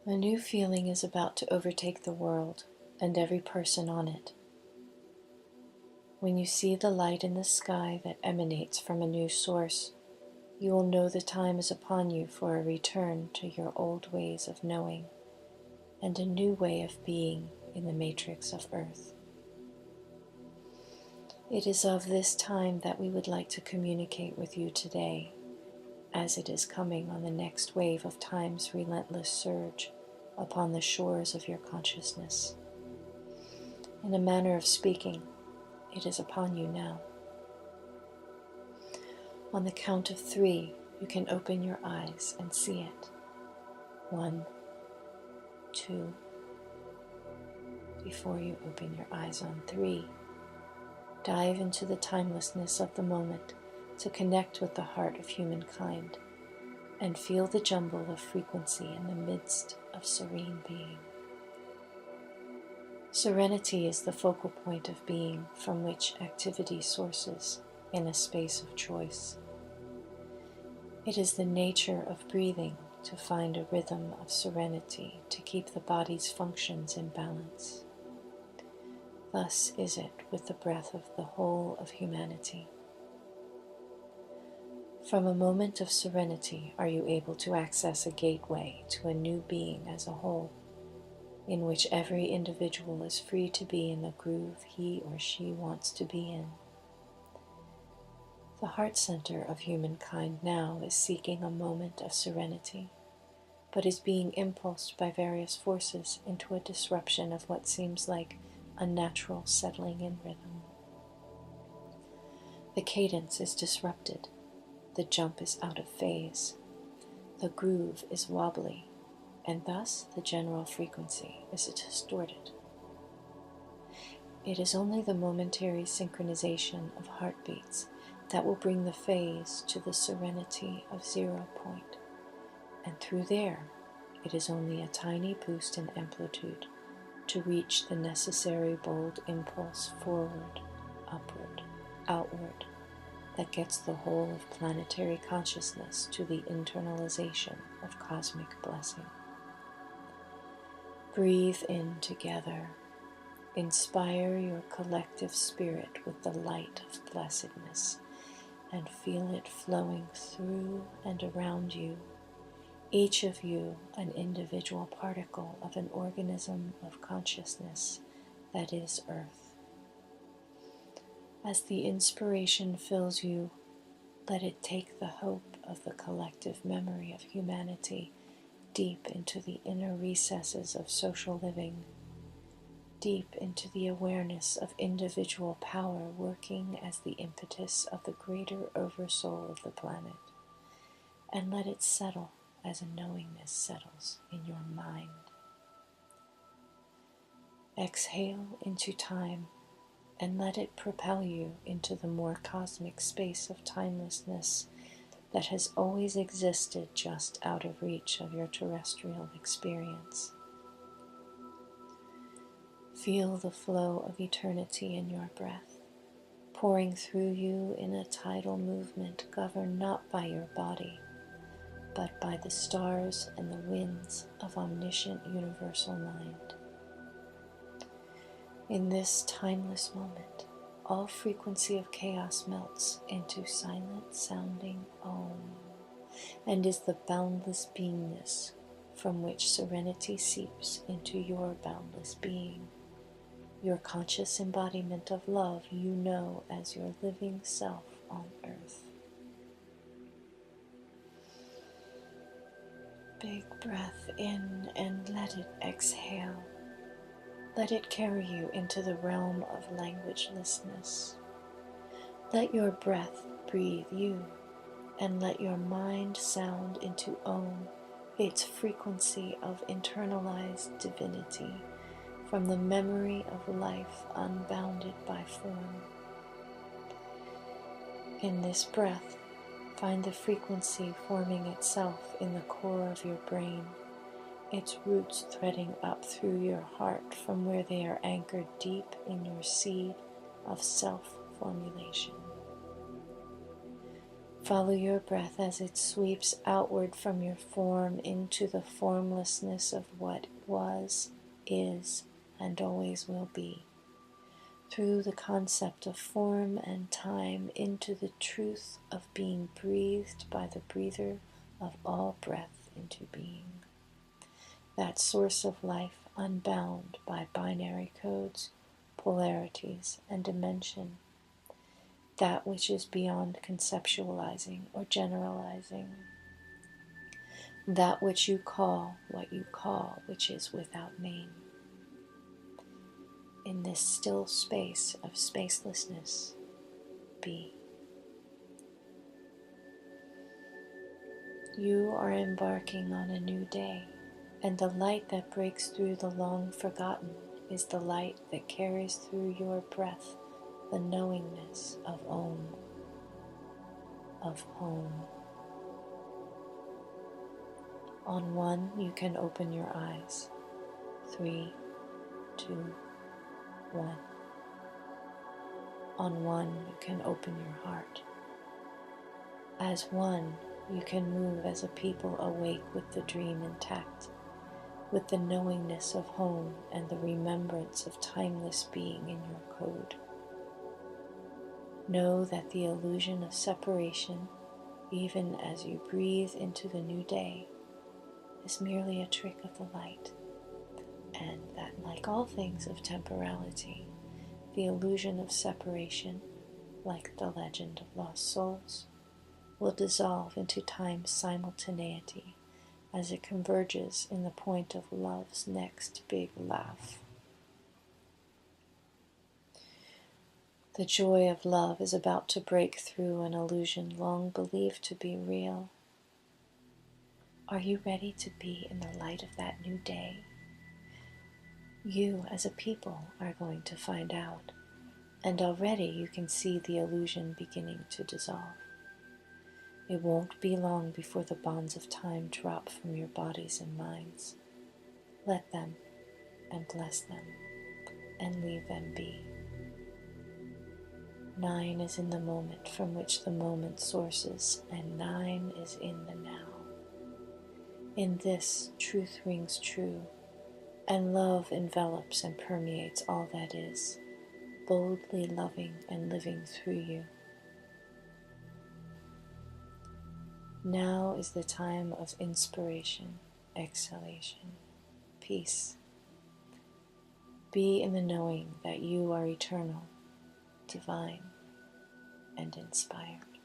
A new feeling is about to overtake the world and every person on it. When you see the light in the sky that emanates from a new source, you will know the time is upon you for a return to your old ways of knowing and a new way of being in the matrix of Earth. It is of this time that we would like to communicate with you today, as it is coming on the next wave of time's relentless surge upon the shores of your consciousness. In a manner of speaking, it is upon you now. On the count of 3, you can open your eyes and see it. 1, 2. Before you open your eyes on 3, dive into the timelessness of the moment to connect with the heart of humankind and feel the jumble of frequency in the midst of serene being. Serenity is the focal point of being from which activity sources in a space of choice. It is the nature of breathing to find a rhythm of serenity to keep the body's functions in balance. Thus is it with the breath of the whole of humanity. From a moment of serenity are you able to access a gateway to a new being as a whole, in which every individual is free to be in the groove he or she wants to be in. The heart center of humankind now is seeking a moment of serenity, but is being impulsed by various forces into a disruption of what seems like a natural settling in rhythm. The cadence is disrupted, the jump is out of phase, the groove is wobbly, and thus the general frequency is distorted. It is only the momentary synchronization of heartbeats that will bring the phase to the serenity of 0 point, and through there it is only a tiny boost in amplitude to reach the necessary bold impulse forward, upward, outward, that gets the whole of planetary consciousness to the internalization of cosmic blessing. Breathe in together. Inspire your collective spirit with the light of blessedness and feel it flowing through and around you, each of you an individual particle of an organism of consciousness that is Earth. As the inspiration fills you, let it take the hope of the collective memory of humanity deep into the inner recesses of social living, deep into the awareness of individual power working as the impetus of the greater oversoul of the planet, and let it settle as a knowingness settles in your mind. Exhale into time and let it propel you into the more cosmic space of timelessness that has always existed just out of reach of your terrestrial experience. Feel the flow of eternity in your breath, pouring through you in a tidal movement governed not by your body, but by the stars and the winds of omniscient universal mind. In this timeless moment, all frequency of chaos melts into silent sounding Om, and is the boundless beingness from which serenity seeps into your boundless being, your conscious embodiment of love you know as your living self on Earth. Big breath in and let it exhale. Let it carry you into the realm of languagelessness. Let your breath breathe you, and let your mind sound into Om, its frequency of internalized divinity, from the memory of life unbounded by form. In this breath, find the frequency forming itself in the core of your brain, its roots threading up through your heart from where they are anchored deep in your seed of self-formulation. Follow your breath as it sweeps outward from your form into the formlessness of what was, is, and always will be. Through the concept of form and time into the truth of being breathed by the breather of all breath into being. That source of life unbound by binary codes, polarities, and dimension. That which is beyond conceptualizing or generalizing. That which you call what you call, which is without name. In this still space of spacelessness, be. You are embarking on a new day, and the light that breaks through the long forgotten is the light that carries through your breath the knowingness of Om, of home. On one, you can open your eyes. 3, 2, 1. On one, you can open your heart. As one, you can move as a people awake with the dream intact, with the knowingness of home and the remembrance of timeless being in your code. Know that the illusion of separation, even as you breathe into the new day, is merely a trick of the light, and that, like all things of temporality, the illusion of separation, like the legend of lost souls, will dissolve into time's simultaneity as it converges in the point of love's next big laugh. The joy of love is about to break through an illusion long believed to be real. Are you ready to be in the light of that new day? You, as a people, are going to find out, and already you can see the illusion beginning to dissolve. It won't be long before the bonds of time drop from your bodies and minds. Let them, and bless them, and leave them be. 9 is in the moment from which the moment sources, and 9 is in the now. In this, truth rings true, and love envelops and permeates all that is, boldly loving and living through you. Now is the time of inspiration, exhalation, peace. Be in the knowing that you are eternal, divine, and inspired.